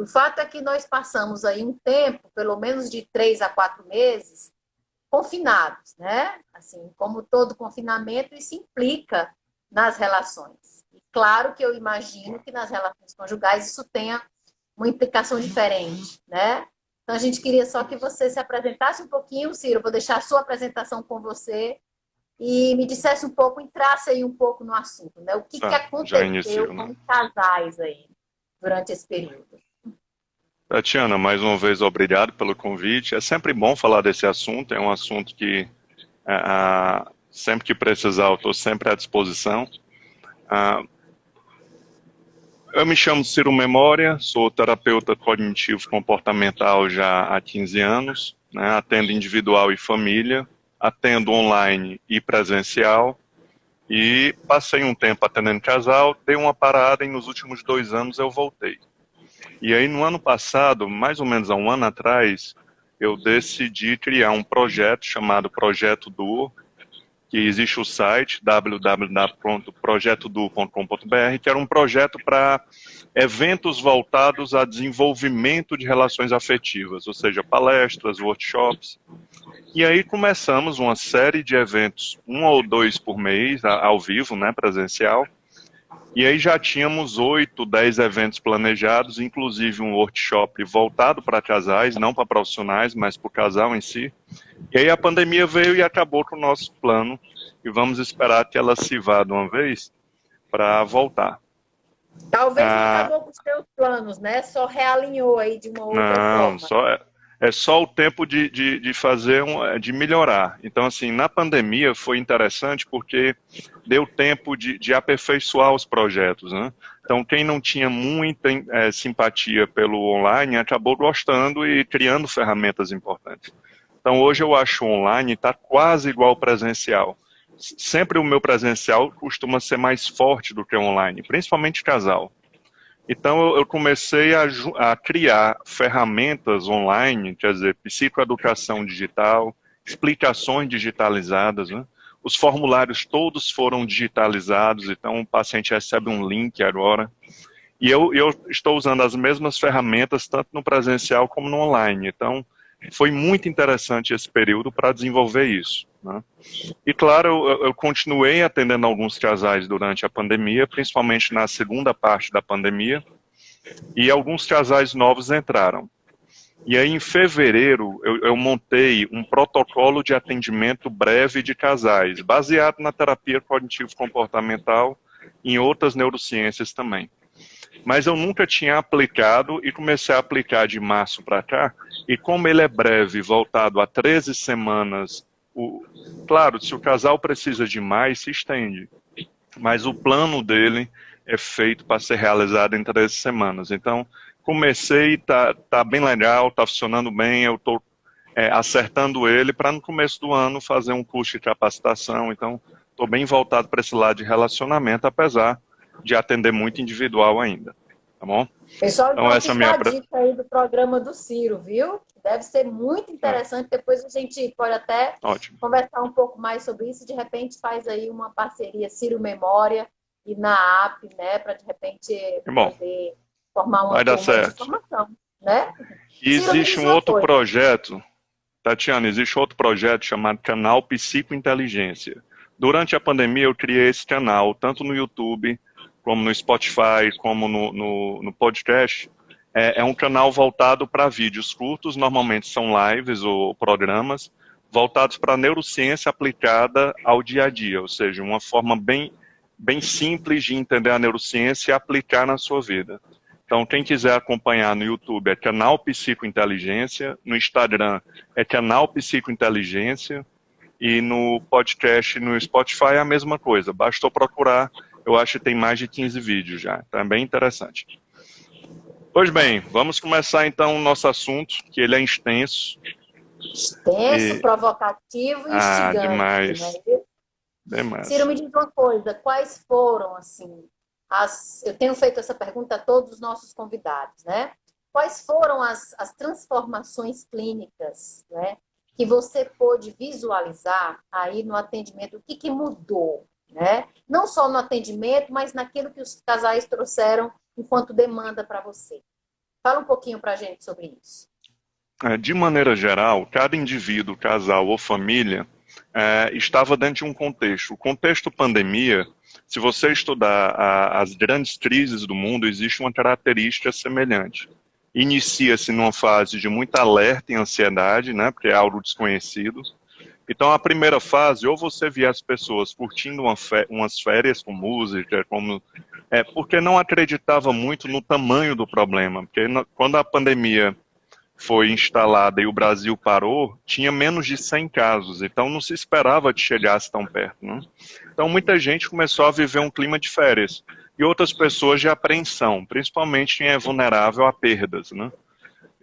O fato é que nós passamos aí um tempo, pelo menos de 3 a 4 meses, confinados, né? Assim, como todo confinamento, isso implica nas relações. E claro que eu imagino que nas relações conjugais isso tenha uma implicação diferente, né? Então a gente queria só que você se apresentasse um pouquinho, Ciro, vou deixar a sua apresentação com você e me dissesse um pouco, entrasse aí um pouco no assunto, né? O que que Tá, já inicio, aconteceu né? com os casais aí durante esse período? Tatiana, mais uma vez, obrigado pelo convite. É sempre bom falar desse assunto, é um assunto que, sempre que precisar, eu estou sempre à disposição. Ah, eu me chamo Ciro Memória, sou terapeuta cognitivo comportamental já há 15 anos, né? Atendo individual e família, atendo online e presencial, e passei um tempo atendendo casal, dei uma parada e nos últimos 2 anos eu voltei. E aí, no ano passado, mais ou menos há um ano atrás, eu decidi criar um projeto chamado Projeto Duo, que existe o site www.projetoduo.com.br, que era um projeto para eventos voltados a desenvolvimento de relações afetivas, ou seja, palestras, workshops. E aí começamos uma série de eventos, um ou dois por mês, ao vivo, né, presencial. E aí já tínhamos 8, 10 eventos planejados, inclusive um workshop voltado para casais, não para profissionais, mas para o casal em si. E aí a pandemia veio e acabou com o nosso plano, e vamos esperar que ela se vá de uma vez para voltar. Talvez não Ah, acabou com os seus planos, né? Só realinhou aí de uma outra não, forma. é só o tempo de fazer de melhorar. Então, assim, na pandemia foi interessante porque deu tempo de aperfeiçoar os projetos, né? Então, quem não tinha muita simpatia pelo online acabou gostando e criando ferramentas importantes. Então, hoje eu acho o online está quase igual ao presencial. Sempre o meu presencial costuma ser mais forte do que o online, principalmente casal. Então, eu comecei a criar ferramentas online, quer dizer, psicoeducação digital, explicações digitalizadas, né? Os formulários todos foram digitalizados, então o paciente recebe um link agora. E eu estou usando as mesmas ferramentas, tanto no presencial como no online. Então, foi muito interessante esse período para desenvolver isso, né? E claro, eu continuei atendendo alguns casais durante a pandemia, principalmente na segunda parte da pandemia, e alguns casais novos entraram. E aí, em fevereiro, eu montei um protocolo de atendimento breve de casais, baseado na terapia cognitivo-comportamental e em outras neurociências também. Mas eu nunca tinha aplicado e comecei a aplicar de março para cá. E como ele é breve, voltado a 13 semanas, claro, se o casal precisa de mais, se estende. Mas o plano dele é feito para ser realizado em 13 semanas. Então, comecei, tá bem legal, tá funcionando bem, eu estou acertando ele para no começo do ano fazer um curso de capacitação. Então, estou bem voltado para esse lado de relacionamento, apesar de atender muito individual ainda. Tá bom? Pessoal, Então, então essa é a fica minha. a dica aí do programa do Ciro, viu? Deve ser muito É, interessante. Depois a gente pode até ótimo. conversar um pouco mais sobre isso. De repente faz aí uma parceria Ciro Memória e na app, né? Para de repente E, bom, poder formar uma vai dar turma de certo. formação, né? E Ciro, me existe diz um uma outro coisa. projeto, Tatiana, existe outro projeto chamado Canal Psicointeligência. Durante a pandemia eu criei esse canal, tanto no YouTube, como no Spotify, como no podcast. É um canal voltado para vídeos curtos, normalmente são lives ou programas, voltados para a neurociência aplicada ao dia a dia, ou seja, uma forma bem simples de entender a neurociência e aplicar na sua vida. Então, quem quiser acompanhar no YouTube é Canal Psicointeligência, no Instagram é Canal Psicointeligência e no podcast no Spotify é a mesma coisa. Bastou procurar, eu acho que tem mais de 15 vídeos já. Então é bem interessante. Pois bem, vamos começar então o nosso assunto, que ele é extenso Extenso, e provocativo e instigante, né? demais, Ciro, demais. me diz uma coisa, quais foram, assim, eu tenho feito essa pergunta a todos os nossos convidados, né? Quais foram as transformações clínicas, né, que você pôde visualizar aí no atendimento? O que mudou, né? Não só no atendimento, mas naquilo que os casais trouxeram enquanto demanda para você. Fala um pouquinho para a gente sobre isso. De maneira geral, cada indivíduo, casal ou família estava dentro de um contexto. O contexto pandemia, se você estudar as grandes crises do mundo, existe uma característica semelhante. Inicia-se numa fase de muita alerta e ansiedade, né, porque é algo desconhecido. Então, a primeira fase, ou você via as pessoas curtindo umas férias com música, porque não acreditava muito no tamanho do problema. Porque quando a pandemia foi instalada e o Brasil parou, tinha menos de 100 casos, então não se esperava que chegasse tão perto. Né? Então muita gente começou a viver um clima de férias, e outras pessoas de apreensão, principalmente quem é vulnerável a perdas. Né?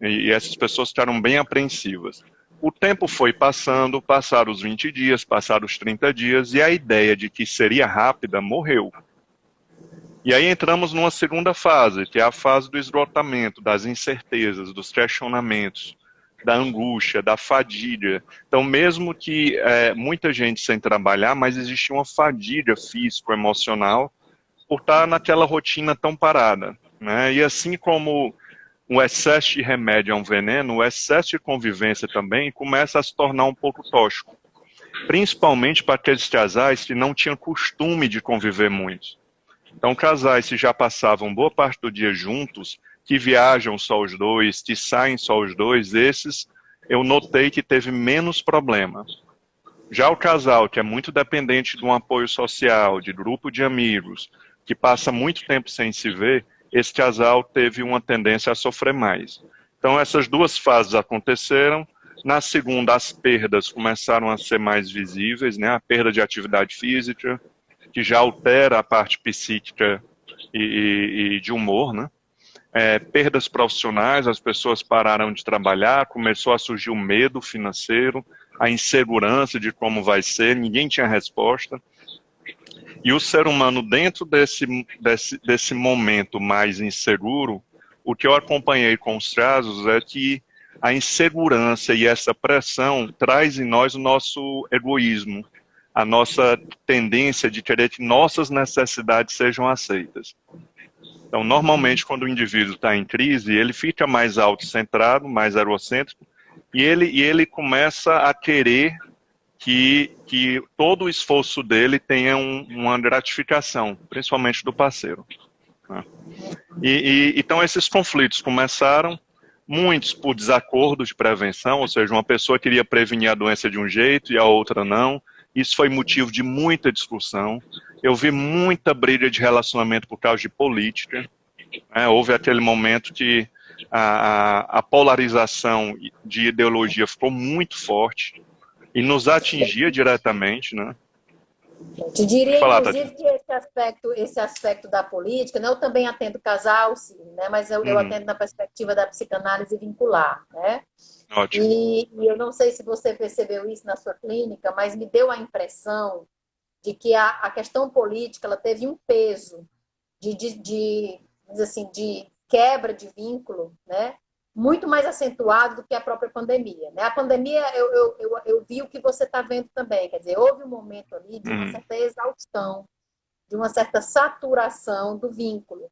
E essas pessoas ficaram bem apreensivas. O tempo foi passando, passaram os 20 dias, passaram os 30 dias, e a ideia de que seria rápida morreu. E aí entramos numa segunda fase, que é a fase do esgotamento, das incertezas, dos questionamentos, da angústia, da fadiga. Então, mesmo que muita gente sem trabalhar, mas existe uma fadiga físico-emocional por estar naquela rotina tão parada. Né? E assim como o excesso de remédio é um veneno, o excesso de convivência também começa a se tornar um pouco tóxico. Principalmente para aqueles casais que não tinham costume de conviver muito. Então, casais que já passavam boa parte do dia juntos, que viajam só os dois, que saem só os dois, esses eu notei que teve menos problema. Já o casal, que é muito dependente de um apoio social, de grupo de amigos, que passa muito tempo sem se ver, esse casal teve uma tendência a sofrer mais. Então, essas duas fases aconteceram. Na segunda, as perdas começaram a ser mais visíveis, né? A perda de atividade física, que já altera a parte psíquica e de humor, né? Perdas profissionais, as pessoas pararam de trabalhar, começou a surgir o medo financeiro, a insegurança de como vai ser, ninguém tinha resposta. E o ser humano, dentro desse momento mais inseguro, o que eu acompanhei com os casos é que a insegurança e essa pressão traz em nós o nosso egoísmo, a nossa tendência de querer que nossas necessidades sejam aceitas. Então, normalmente, quando o indivíduo está em crise, ele fica mais autocentrado, mais egocêntrico, e ele começa a querer que todo o esforço dele tenha uma gratificação, principalmente do parceiro. Né? Então, esses conflitos começaram, muitos por desacordos de prevenção, ou seja, uma pessoa queria prevenir a doença de um jeito e a outra não. Isso foi motivo de muita discussão. Eu vi muita briga de relacionamento por causa de política. Né? Houve aquele momento que a polarização de ideologia ficou muito forte e nos atingia diretamente. Né? Eu te diria, inclusive, que esse aspecto da política, né, eu também atendo casal, sim, né, mas eu atendo na perspectiva da psicanálise vincular. Né? Ótimo. E eu não sei se você percebeu isso na sua clínica, mas me deu a impressão de que a questão política ela teve um peso de quebra de vínculo, né? Muito mais acentuado do que a própria pandemia. Né? A pandemia, eu vi o que você está vendo também. Quer dizer, houve um momento ali de uma certa exaustão, de uma certa saturação do vínculo.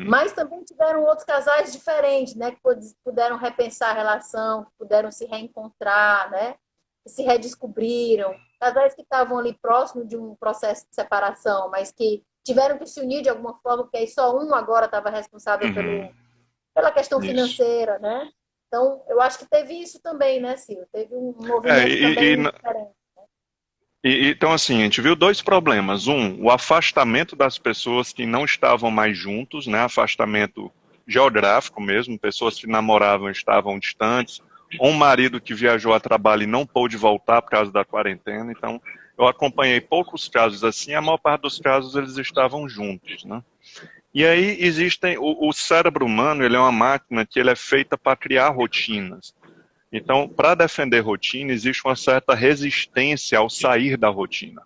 Mas também tiveram outros casais diferentes, né? Que puderam repensar a relação, que puderam se reencontrar, né? Que se redescobriram. Casais que estavam ali próximo de um processo de separação, mas que tiveram que se unir de alguma forma, porque aí só um agora estava responsável pela questão financeira, né? Então, eu acho que teve isso também, né, Silvio? Teve um movimento também diferente. Então, assim, a gente viu dois problemas. O afastamento das pessoas que não estavam mais juntos, né? Afastamento geográfico mesmo, pessoas que namoravam estavam distantes, ou um marido que viajou a trabalho e não pôde voltar por causa da quarentena. Então, eu acompanhei poucos casos assim, a maior parte dos casos eles estavam juntos, né? E aí existem, o cérebro humano, ele é uma máquina que ele é feita para criar rotinas. Então, para defender rotina, existe uma certa resistência ao sair da rotina.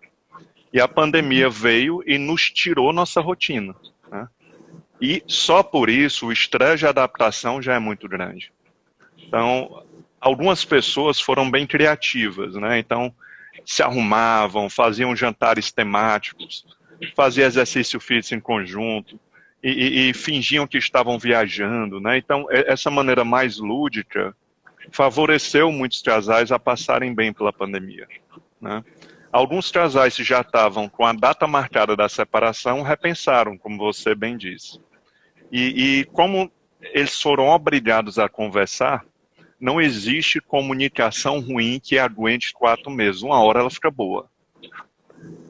E a pandemia veio e nos tirou nossa rotina. Né? E só por isso o estresse de adaptação já é muito grande. Então, algumas pessoas foram bem criativas, né? Então, se arrumavam, faziam jantares temáticos, faziam exercício físico em conjunto. e fingiam que estavam viajando, né? Então, essa maneira mais lúdica favoreceu muitos casais a passarem bem pela pandemia, né? Alguns casais que já estavam com a data marcada da separação repensaram, como você bem disse. E como eles foram obrigados a conversar, não existe comunicação ruim que aguente 4 meses. Uma hora ela fica boa.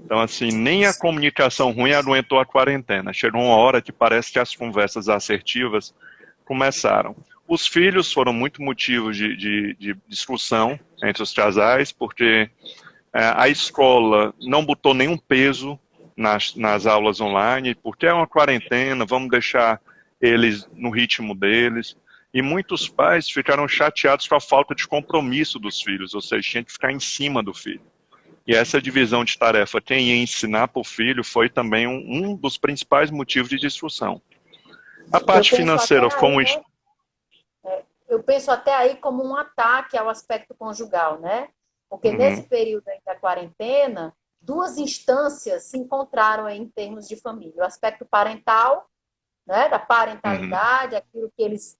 Então, assim, nem a comunicação ruim aguentou a quarentena. Chegou uma hora que parece que as conversas assertivas começaram. Os filhos foram muito motivos de discussão entre os casais, porque a escola não botou nenhum peso nas aulas online, porque é uma quarentena, vamos deixar eles no ritmo deles. E muitos pais ficaram chateados com a falta de compromisso dos filhos, ou seja, tinha que ficar em cima do filho. E essa divisão de tarefa, quem ia ensinar para o filho, foi também um dos principais motivos de discussão. A parte financeira foi um... Eu penso até aí como um ataque ao aspecto conjugal, né? Porque nesse período aí da quarentena, duas instâncias se encontraram aí em termos de família. O aspecto parental, né? Da parentalidade, aquilo que eles,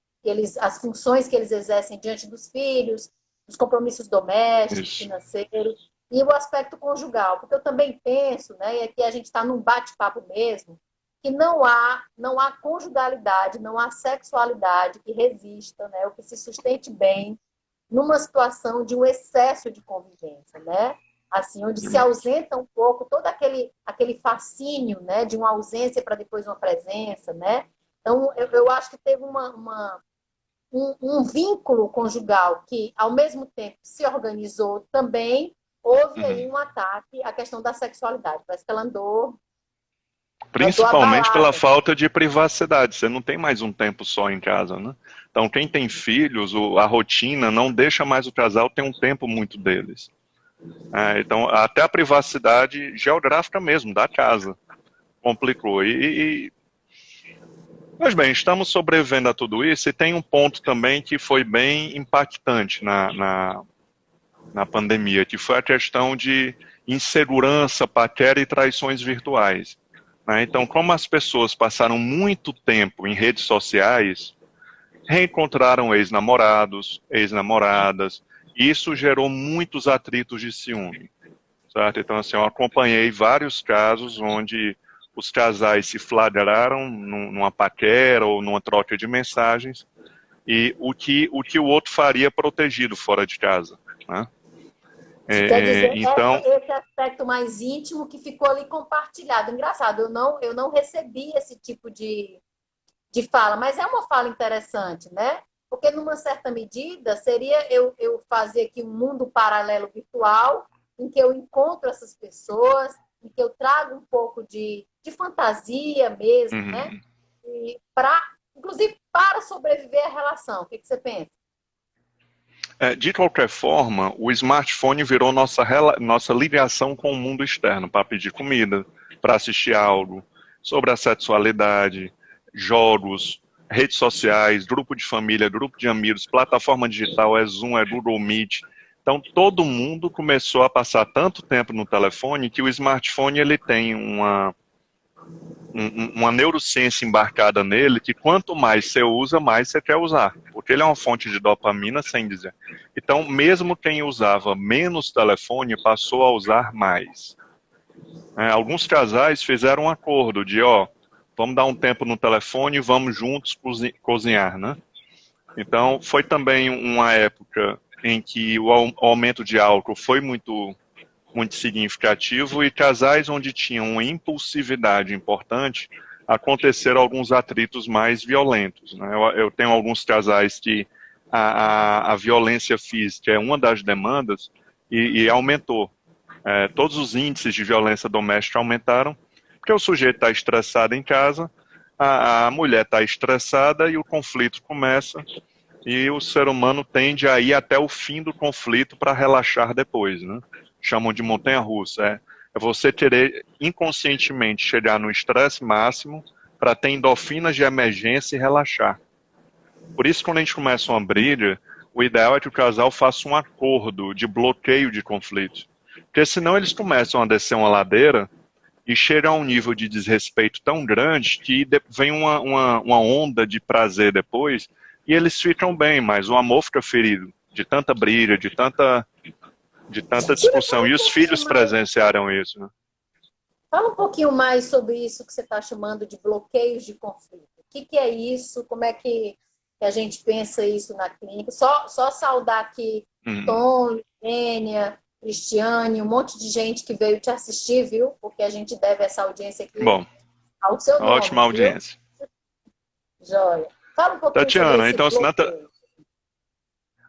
as funções que eles exercem diante dos filhos, os compromissos domésticos, financeiros, e o aspecto conjugal. Porque eu também penso, né? E aqui a gente está num bate-papo mesmo, que não há conjugalidade, não há sexualidade que resista, né, ou que se sustente bem numa situação de um excesso de convivência, né? Assim, onde se ausenta um pouco todo aquele fascínio, né, de uma ausência para depois uma presença, né? Então, eu acho que teve um vínculo conjugal que, ao mesmo tempo, se organizou também, houve aí um ataque à questão da sexualidade. Parece que ela andou... Principalmente pela falta de privacidade. Você não tem mais um tempo só em casa, né? Então, quem tem filhos, a rotina não deixa mais o casal ter um tempo muito deles. Então, até a privacidade geográfica mesmo, da casa, complicou. Mas bem, estamos sobrevivendo a tudo isso e tem um ponto também que foi bem impactante na pandemia, que foi a questão de insegurança, paquera e traições virtuais. Então, como as pessoas passaram muito tempo em redes sociais, reencontraram ex-namorados, ex-namoradas, e isso gerou muitos atritos de ciúme. Certo? Então, assim, eu acompanhei vários casos onde os casais se flagraram numa paquera ou numa troca de mensagens, e o que o outro faria protegido fora de casa, né? Quer dizer, então, esse aspecto mais íntimo que ficou ali compartilhado. Engraçado, eu não recebi esse tipo de fala, mas é uma fala interessante, né? Porque, numa certa medida, seria eu fazer aqui um mundo paralelo virtual, em que eu encontro essas pessoas, em que eu trago um pouco de fantasia mesmo, né? E inclusive, para sobreviver à relação. O que você pensa? De qualquer forma, o smartphone virou nossa ligação com o mundo externo, para pedir comida, para assistir algo, sobre a sexualidade, jogos, redes sociais, grupo de família, grupo de amigos, plataforma digital, é Zoom, é Google Meet. Então, todo mundo começou a passar tanto tempo no telefone que o smartphone ele tem uma neurociência embarcada nele que quanto mais você usa, mais você quer usar. Porque ele é uma fonte de dopamina, sem dizer. Então, mesmo quem usava menos telefone passou a usar mais. Alguns casais fizeram um acordo de, vamos dar um tempo no telefone e vamos juntos cozinhar, né? Então, foi também uma época em que o aumento de álcool foi muito significativo e casais onde tinham uma impulsividade importante, aconteceram alguns atritos mais violentos, né? Eu tenho alguns casais que a violência física é uma das demandas e aumentou. Todos os índices de violência doméstica aumentaram, porque o sujeito está estressado em casa, a mulher está estressada e o conflito começa, e o ser humano tende a ir até o fim do conflito para relaxar depois, né? Chamam de montanha-russa. É você querer inconscientemente chegar no estresse máximo para ter endorfinas de emergência e relaxar. Por isso, quando a gente começa uma briga, o ideal é que o casal faça um acordo de bloqueio de conflito. Porque senão eles começam a descer uma ladeira e chega a um nível de desrespeito tão grande que vem uma onda de prazer depois e eles ficam bem, mas o amor fica ferido de tanta briga, de tanta discussão. E os filhos presenciaram isso, né? Fala um pouquinho mais sobre isso que você está chamando de bloqueios de conflito. O que é isso? Como é que a gente pensa isso na clínica? Só saudar aqui Tom, Lênia, Cristiane, um monte de gente que veio te assistir, viu? Porque a gente deve essa audiência aqui ao seu nome. Ótima audiência. Joia. Fala um pouquinho Tatiana, sobre esse então, bloqueio.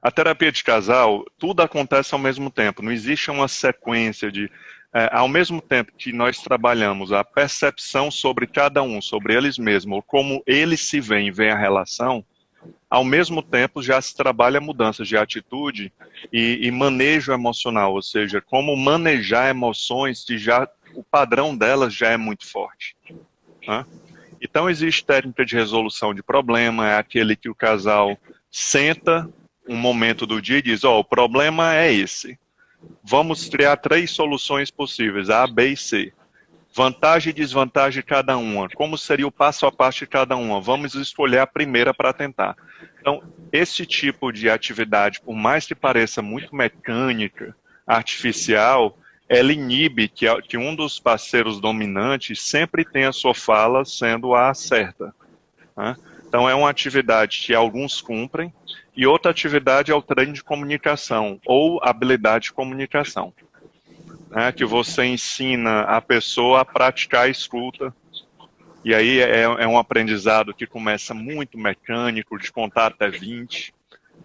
a terapia de casal, tudo acontece ao mesmo tempo. Não existe uma sequência de... ao mesmo tempo que nós trabalhamos a percepção sobre cada um, sobre eles mesmos, ou como eles se veem a relação, ao mesmo tempo já se trabalha mudanças de atitude e manejo emocional, ou seja, como manejar emoções que já o padrão delas já é muito forte. Né? Então existe técnica de resolução de problema, é aquele que o casal senta um momento do dia e diz, o problema é esse. Vamos criar 3 soluções possíveis, A, B e C. Vantagem e desvantagem de cada uma. Como seria o passo a passo de cada uma? Vamos escolher a primeira para tentar. Então, esse tipo de atividade, por mais que pareça muito mecânica, artificial, ela inibe que um dos parceiros dominantes sempre tenha a sua fala sendo a certa. Né? Então, é uma atividade que alguns cumprem, e outra atividade é o treino de comunicação, ou habilidade de comunicação. Que você ensina a pessoa a praticar a escuta. E aí é um aprendizado que começa muito mecânico, de contar até 20,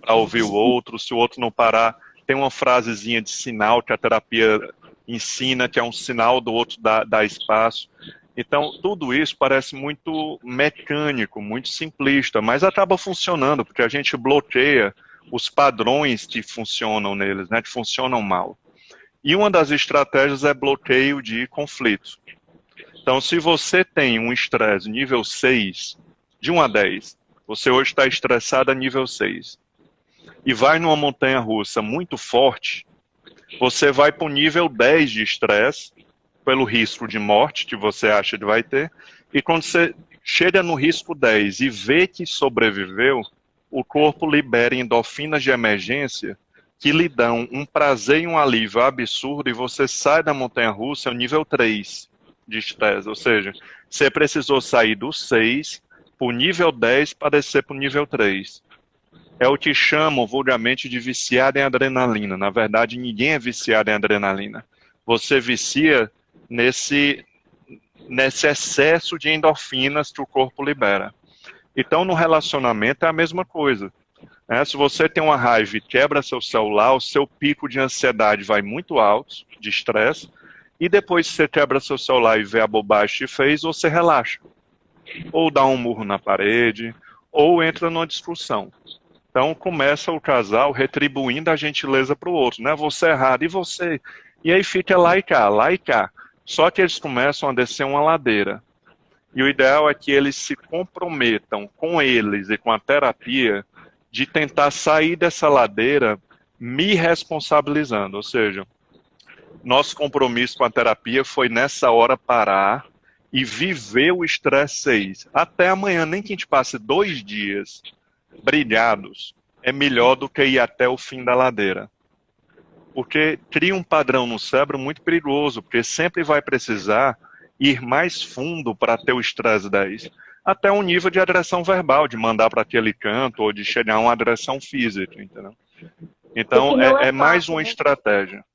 para ouvir o outro. Se o outro não parar, tem uma frasezinha de sinal que a terapia ensina, que é um sinal do outro dar espaço. Então, tudo isso parece muito mecânico, muito simplista, mas acaba funcionando, porque a gente bloqueia os padrões que funcionam neles, né, que funcionam mal. E uma das estratégias é bloqueio de conflito. Então, se você tem um estresse nível 6, de 1 a 10, você hoje está estressado a nível 6, e vai numa montanha-russa muito forte, você vai para o nível 10 de estresse, pelo risco de morte que você acha que vai ter, e quando você chega no risco 10 e vê que sobreviveu, o corpo libera endorfinas de emergência que lhe dão um prazer e um alívio absurdo, e você sai da montanha-russa ao nível 3 de estresse. Ou seja, você precisou sair do 6 para o nível 10 para descer para o nível 3. É o que chamam vulgarmente de viciado em adrenalina. Na verdade, ninguém é viciado em adrenalina. Você vicia nesse excesso de endorfinas que o corpo libera. Então, no relacionamento é a mesma coisa. Se você tem uma raiva e quebra seu celular, o seu pico de ansiedade vai muito alto, de estresse, e depois que você quebra seu celular e vê a bobagem que fez, você relaxa. Ou dá um murro na parede, ou entra numa discussão. Então começa o casal retribuindo a gentileza para o outro, né? Você é errado, e você? E aí fica lá e cá, lá e cá. Só que eles começam a descer uma ladeira. E o ideal é que eles se comprometam com eles e com a terapia de tentar sair dessa ladeira me responsabilizando. Ou seja, nosso compromisso com a terapia foi nessa hora parar e viver o estresse 6. Até amanhã, nem que a gente passe 2 dias brilhados, é melhor do que ir até o fim da ladeira. Porque cria um padrão no cérebro muito perigoso, porque sempre vai precisar ir mais fundo para ter o estresse 10. Até um nível de agressão verbal, de mandar para aquele canto, ou de chegar a uma agressão física, entendeu? Então, é mais uma estratégia.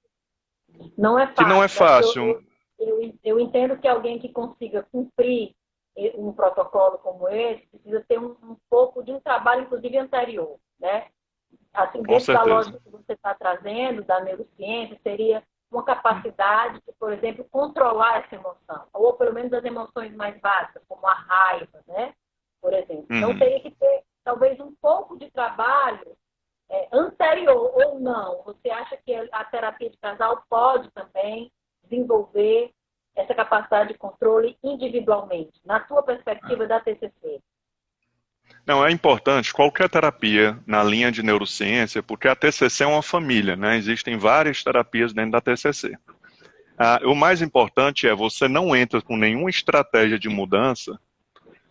Não é fácil. Que não é fácil. Eu entendo que alguém que consiga cumprir um protocolo como esse precisa ter um pouco de um trabalho, inclusive, anterior, né? Assim, dentro da lógica que você está trazendo, da neurociência, seria uma capacidade de, por exemplo, controlar essa emoção, ou pelo menos as emoções mais básicas, como a raiva, né? Por exemplo. Então, teria que ter, talvez, um pouco de trabalho anterior, ou não. Você acha que a terapia de casal pode também desenvolver essa capacidade de controle individualmente, na sua perspectiva da TCC? Não, é importante qualquer terapia na linha de neurociência, porque a TCC é uma família, né? Existem várias terapias dentro da TCC. O mais importante é você não entra com nenhuma estratégia de mudança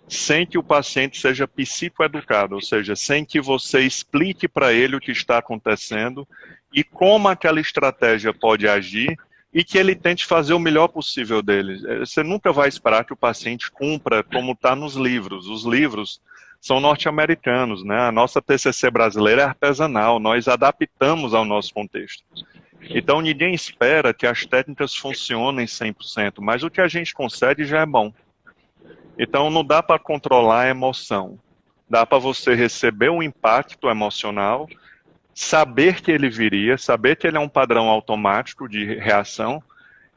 sem que o paciente seja psicoeducado, ou seja, sem que você explique para ele o que está acontecendo e como aquela estratégia pode agir e que ele tente fazer o melhor possível dele. Você nunca vai esperar que o paciente cumpra como está nos livros. Os livros são norte-americanos, né? A nossa TCC brasileira é artesanal, nós adaptamos ao nosso contexto. Então ninguém espera que as técnicas funcionem 100%, mas o que a gente consegue já é bom. Então não dá para controlar a emoção. Dá para você receber um impacto emocional, saber que ele viria, saber que ele é um padrão automático de reação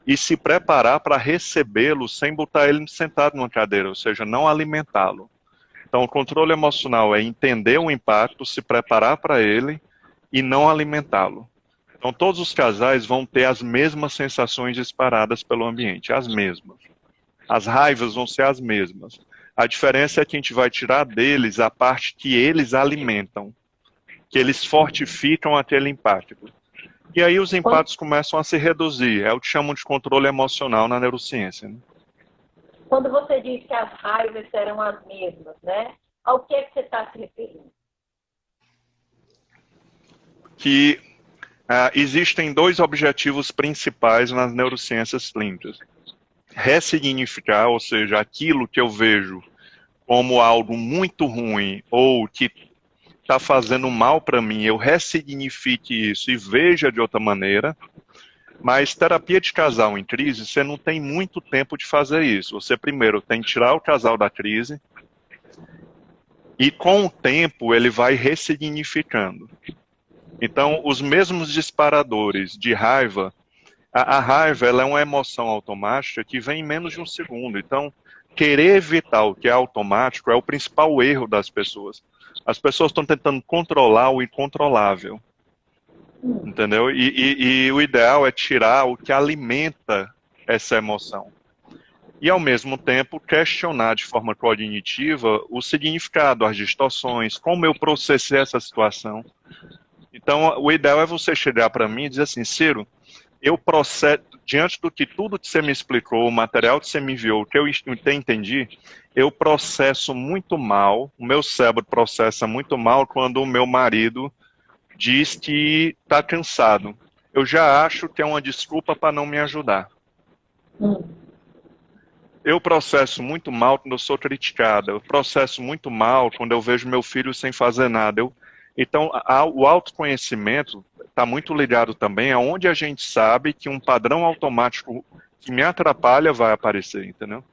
e se preparar para recebê-lo sem botar ele sentado numa cadeira, ou seja, não alimentá-lo. Então o controle emocional é entender o impacto, se preparar para ele e não alimentá-lo. Então todos os casais vão ter as mesmas sensações disparadas pelo ambiente, as mesmas. As raivas vão ser as mesmas. A diferença é que a gente vai tirar deles a parte que eles alimentam, que eles fortificam aquele impacto. E aí os impactos começam a se reduzir. É o que chamam de controle emocional na neurociência. Né? Quando você diz que as raivas serão as mesmas, né? Ao que é que você está se referindo? Que existem dois objetivos principais nas neurociências clínicas. Ressignificar, ou seja, aquilo que eu vejo como algo muito ruim ou que está fazendo mal para mim, eu ressignifique isso e veja de outra maneira. Mas terapia de casal em crise, você não tem muito tempo de fazer isso. Você primeiro tem que tirar o casal da crise e com o tempo ele vai ressignificando. Então, os mesmos disparadores de raiva, a raiva ela é uma emoção automática que vem em menos de um segundo. Então, querer evitar o que é automático é o principal erro das pessoas. As pessoas estão tentando controlar o incontrolável. Entendeu? E o ideal é tirar o que alimenta essa emoção. E, ao mesmo tempo, questionar de forma cognitiva o significado, as distorções, como eu processei essa situação. Então, o ideal é você chegar para mim e dizer assim, Ciro, eu processo, diante do que tudo que você me explicou, o material que você me enviou, o que eu entendi, eu processo muito mal, o meu cérebro processa muito mal quando o meu marido diz que está cansado. Eu já acho que é uma desculpa para não me ajudar. Eu processo muito mal quando eu sou criticada. Eu processo muito mal quando eu vejo meu filho sem fazer nada. Então, o autoconhecimento está muito ligado também aonde a gente sabe que um padrão automático que me atrapalha vai aparecer, entendeu?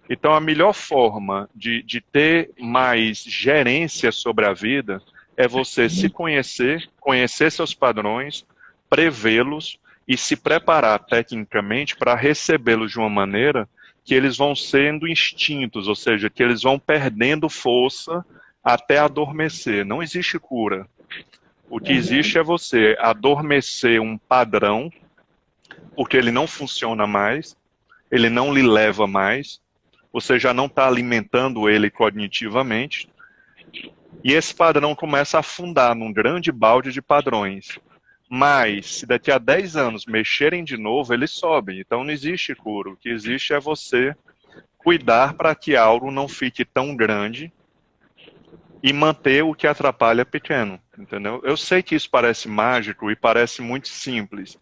Então, a melhor forma de ter mais gerência sobre a vida é você se conhecer, conhecer seus padrões, prevê-los e se preparar tecnicamente para recebê-los de uma maneira que eles vão sendo instintos, ou seja, que eles vão perdendo força até adormecer. Não existe cura. O que existe é você adormecer um padrão, porque ele não funciona mais, ele não lhe leva mais, você já não está alimentando ele cognitivamente, e esse padrão começa a afundar num grande balde de padrões. Mas, se daqui a 10 anos mexerem de novo, ele sobe. Então não existe cura. O que existe é você cuidar para que algo não fique tão grande e manter o que atrapalha pequeno, entendeu? Eu sei que isso parece mágico e parece muito simples,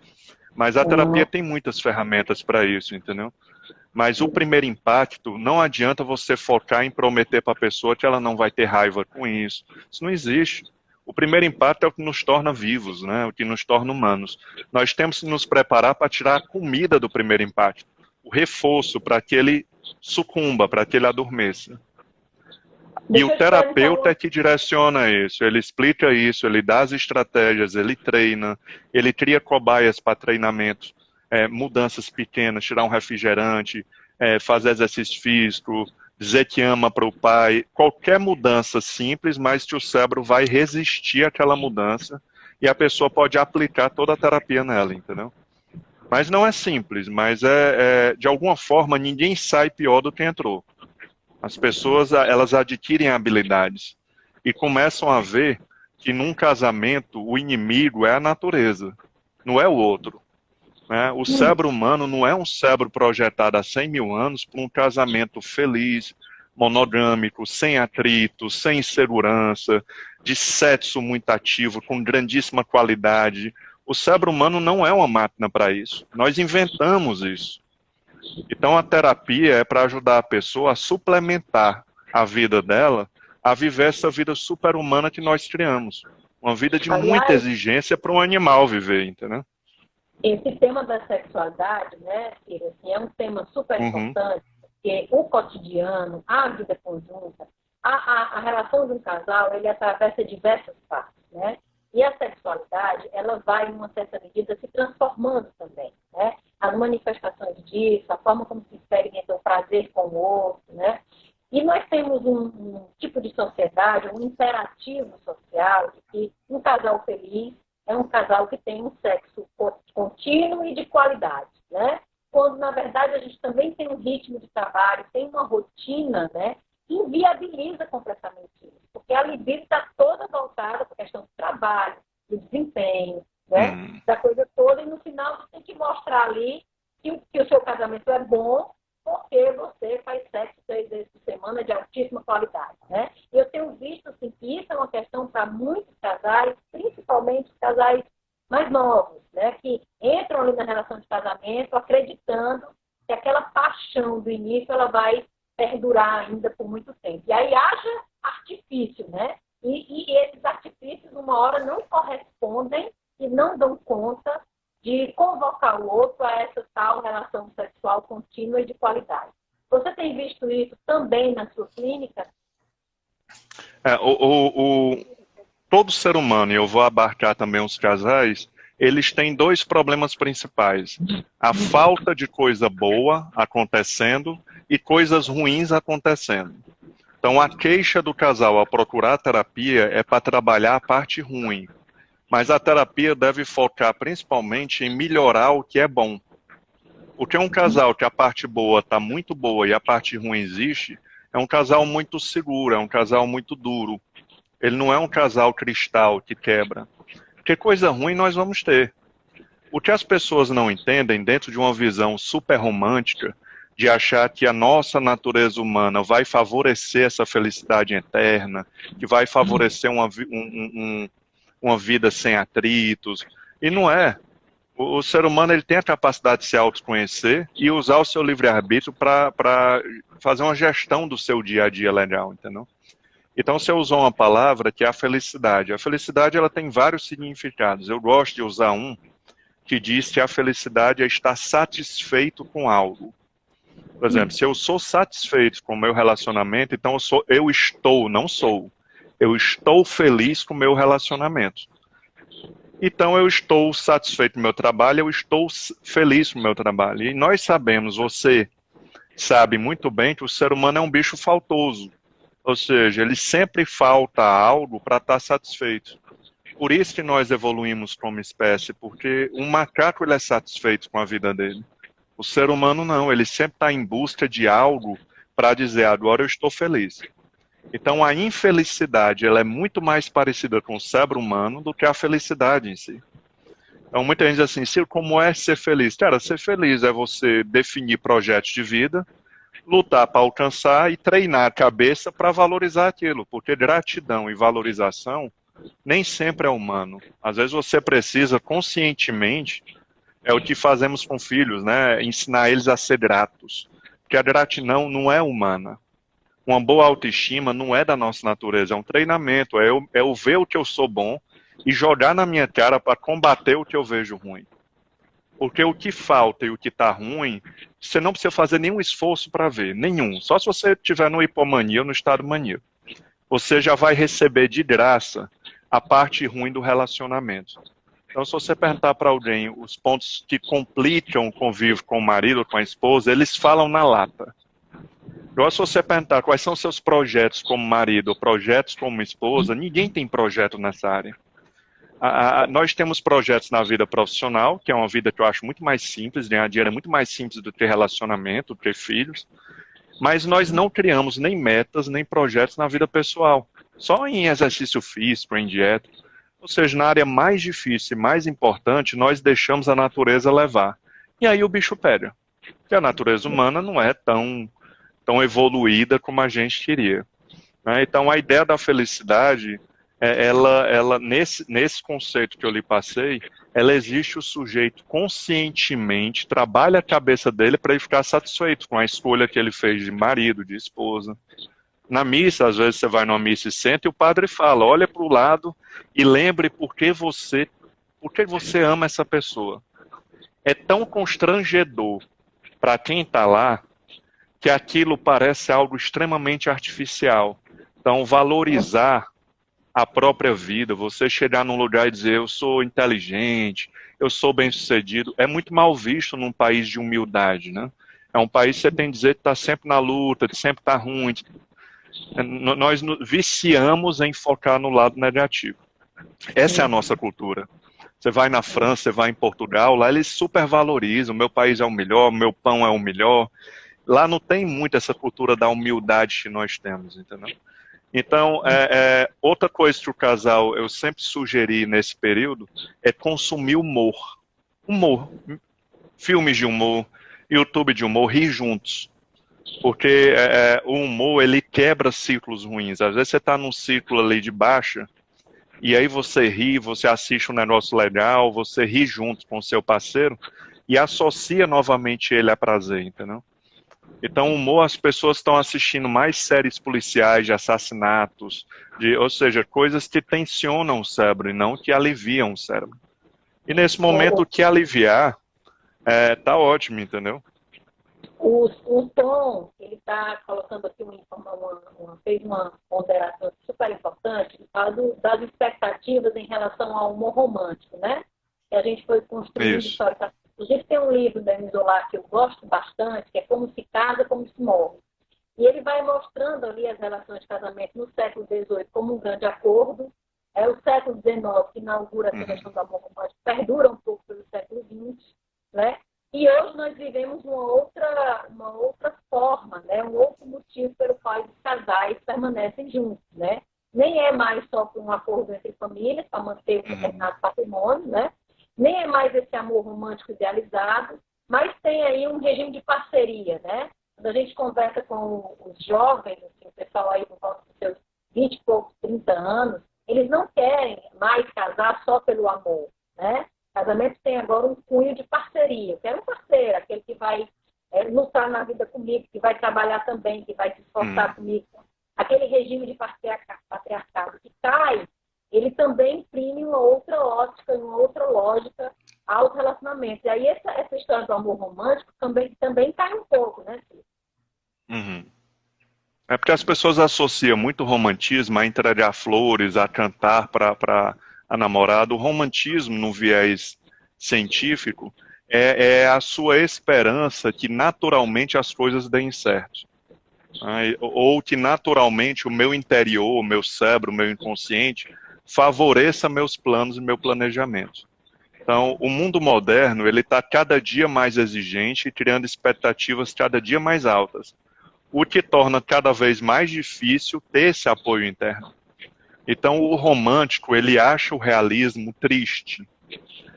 mas a terapia tem muitas ferramentas para isso, entendeu? Mas o primeiro impacto, não adianta você focar em prometer para a pessoa que ela não vai ter raiva com isso. Isso não existe. O primeiro impacto é o que nos torna vivos, né? O que nos torna humanos. Nós temos que nos preparar para tirar a comida do primeiro impacto, o reforço para que ele sucumba, para que ele adormeça. E o terapeuta é que direciona isso, ele explica isso, ele dá as estratégias, ele treina, ele cria cobaias para treinamento, mudanças pequenas, tirar um refrigerante, fazer exercício físico, dizer que ama para o pai, qualquer mudança simples, mas que o cérebro vai resistir àquela mudança e a pessoa pode aplicar toda a terapia nela, entendeu? Mas não é simples, mas de alguma forma ninguém sai pior do que entrou. As pessoas, elas adquirem habilidades e começam a ver que num casamento o inimigo é a natureza, não é o outro. né? O cérebro humano não é um cérebro projetado há 100 mil anos para um casamento feliz, monogâmico, sem atrito, sem insegurança, de sexo muito ativo, com grandíssima qualidade. O cérebro humano não é uma máquina para isso. Nós inventamos isso. Então a terapia é para ajudar a pessoa a suplementar a vida dela a viver essa vida super-humana que nós criamos. Uma vida de muita Aliás, exigência para um animal viver, entendeu? esse tema da sexualidade, né, Ciro, assim, é um tema super Uhum. importante, porque o cotidiano, a vida conjunta, a relação de um casal, ele atravessa diversas partes, né? E a sexualidade, ela vai, em uma certa medida, se transformando também, né? As manifestações disso, a forma como se experimenta o prazer com o outro, né? E nós temos um tipo de sociedade, um imperativo social de que um casal feliz é um casal que tem um sexo contínuo e de qualidade, né? Quando, na verdade, a gente também tem um ritmo de trabalho, tem uma rotina, né? Que inviabiliza completamente isso. Porque a libido está toda voltada para a questão do trabalho, do desempenho, né? Da coisa toda, e no final você tem que mostrar ali que o seu casamento é bom porque você faz sexo 3 vezes por semana de altíssima qualidade, né? E eu tenho visto assim, que isso é uma questão para muitos casais, principalmente os casais mais novos, né? Que entram ali na relação de casamento acreditando que aquela paixão do início ela vai perdurar ainda por muito tempo. E aí haja artifício, né? E esses artifícios, uma hora, não correspondem e não dão conta de convocar o outro a essa tal relação sexual contínua e de qualidade. Você tem visto isso também na sua clínica? É, todo ser humano, e eu vou abarcar também os casais, eles têm dois problemas principais. A falta de coisa boa acontecendo e coisas ruins acontecendo. Então, a queixa do casal ao procurar terapia é para trabalhar a parte ruim. Mas a terapia deve focar principalmente em melhorar o que é bom. Porque um casal que a parte boa está muito boa e a parte ruim existe, é um casal muito seguro, é um casal muito duro. Ele não é um casal cristal que quebra. Porque coisa ruim nós vamos ter. O que as pessoas não entendem, dentro de uma visão super romântica, de achar que a nossa natureza humana vai favorecer essa felicidade eterna, que vai favorecer uma vida sem atritos. E não é. O ser humano ele tem a capacidade de se autoconhecer e usar o seu livre-arbítrio para fazer uma gestão do seu dia a dia legal, entendeu? Então você usou uma palavra que é a felicidade. A felicidade ela tem vários significados. Eu gosto de usar um que diz que a felicidade é estar satisfeito com algo. Por exemplo, se eu sou satisfeito com o meu relacionamento, então eu estou feliz com o meu relacionamento. Então eu estou satisfeito com o meu trabalho, eu estou feliz com o meu trabalho. E nós sabemos, você sabe muito bem que o ser humano é um bicho faltoso. Ou seja, ele sempre falta algo para estar satisfeito. Por isso que nós evoluímos como espécie, porque um macaco ele é satisfeito com a vida dele. O ser humano não, ele sempre está em busca de algo para dizer, agora eu estou feliz. Então a infelicidade ela é muito mais parecida com o cérebro humano do que a felicidade em si. Então muita gente diz assim, Ciro, como é ser feliz? Cara, ser feliz é você definir projetos de vida, lutar para alcançar e treinar a cabeça para valorizar aquilo, porque gratidão e valorização nem sempre é humano. Às vezes você precisa conscientemente, é o que fazemos com filhos, né? Ensinar eles a ser gratos. Porque a gratidão não é humana. Uma boa autoestima não é da nossa natureza, é um treinamento, é eu ver o que eu sou bom e jogar na minha cara para combater o que eu vejo ruim. Porque o que falta e o que está ruim, você não precisa fazer nenhum esforço para ver, nenhum. Só se você estiver no hipomania ou no estado maníaco. Você já vai receber de graça a parte ruim do relacionamento. Então, se você perguntar para alguém os pontos que complicam o convívio com o marido ou com a esposa, eles falam na lata. Agora, se você perguntar quais são seus projetos como marido ou projetos como esposa, ninguém tem projeto nessa área. Nós temos projetos na vida profissional, que é uma vida que eu acho muito mais simples, ganhar dinheiro é muito mais simples do que relacionamento, do que filhos, mas nós não criamos nem metas, nem projetos na vida pessoal. Só em exercício físico, em dieta. Ou seja, na área mais difícil e mais importante, nós deixamos a natureza levar. E aí o bicho pega. Porque a natureza humana não é tão evoluída como a gente queria. Né? Então, a ideia da felicidade, nesse conceito que eu lhe passei, ela existe o sujeito conscientemente, trabalha a cabeça dele para ele ficar satisfeito com a escolha que ele fez de marido, de esposa. Na missa, às vezes você vai numa missa e senta e o padre fala, olha para o lado e lembre por que você ama essa pessoa. É tão constrangedor para quem está lá que aquilo parece algo extremamente artificial. Então, valorizar a própria vida, você chegar num lugar e dizer eu sou inteligente, eu sou bem-sucedido, é muito mal visto num país de humildade, né? É um país que você tem que dizer que está sempre na luta, que sempre está ruim. Nós viciamos em focar no lado negativo. Essa é a nossa cultura. Você vai na França, você vai em Portugal, lá eles supervalorizam, meu país é o melhor, meu pão é o melhor. Lá não tem muito essa cultura da humildade que nós temos, entendeu? Então, outra coisa que o casal, eu sempre sugeri nesse período, é consumir humor. Humor. Filmes de humor, YouTube de humor, rir juntos. Porque o humor, ele quebra ciclos ruins. Às vezes você está num ciclo ali de baixa, e aí você ri, você assiste um negócio legal, você ri junto com o seu parceiro, e associa novamente ele a prazer, entendeu? Então, o humor, as pessoas estão assistindo mais séries policiais de assassinatos, ou seja, coisas que tensionam o cérebro e não que aliviam o cérebro. E nesse momento, o que aliviar tá ótimo, entendeu? O Tom, ele está colocando aqui fez uma ponderação super importante, ele fala das expectativas em relação ao humor romântico, né? Que a gente foi construindo historicamente. Inclusive tem um livro da Emile Zola que eu gosto bastante, que é Como se casa, como se morre. E ele vai mostrando ali as relações de casamento no século XVIII como um grande acordo. É o século XIX que inaugura essa questão do amor romântico, perdura um pouco pelo século XX, né? E hoje nós vivemos uma outra forma, né? Um outro motivo pelo qual os casais permanecem juntos, né? Nem é mais só por um acordo entre famílias para manter um determinado patrimônio, né? Nem é mais esse amor romântico idealizado, mas tem aí um regime de parceria, né? Quando a gente conversa com os jovens, assim, o pessoal aí por volta dos seus 20 e poucos, 30 anos, eles não querem mais casar só pelo amor, né? Casamento tem agora um cunho de parceria. Eu quero um parceiro, aquele que vai lutar na vida comigo, que vai trabalhar também, que vai se esforçar comigo. Aquele regime de patriarcado que cai, ele também imprime uma outra ótica, uma outra lógica aos relacionamentos. E aí essa história do amor romântico também cai um pouco, né, Cid? É porque as pessoas associam muito romantismo a entregar flores, a cantar para a namorada. O romantismo, no viés científico, é a sua esperança que naturalmente as coisas deem certo. Ou que naturalmente o meu interior, o meu cérebro, o meu inconsciente favoreça meus planos e meu planejamento. Então, o mundo moderno, ele está cada dia mais exigente e criando expectativas cada dia mais altas, o que torna cada vez mais difícil ter esse apoio interno. Então, o romântico, ele acha o realismo triste.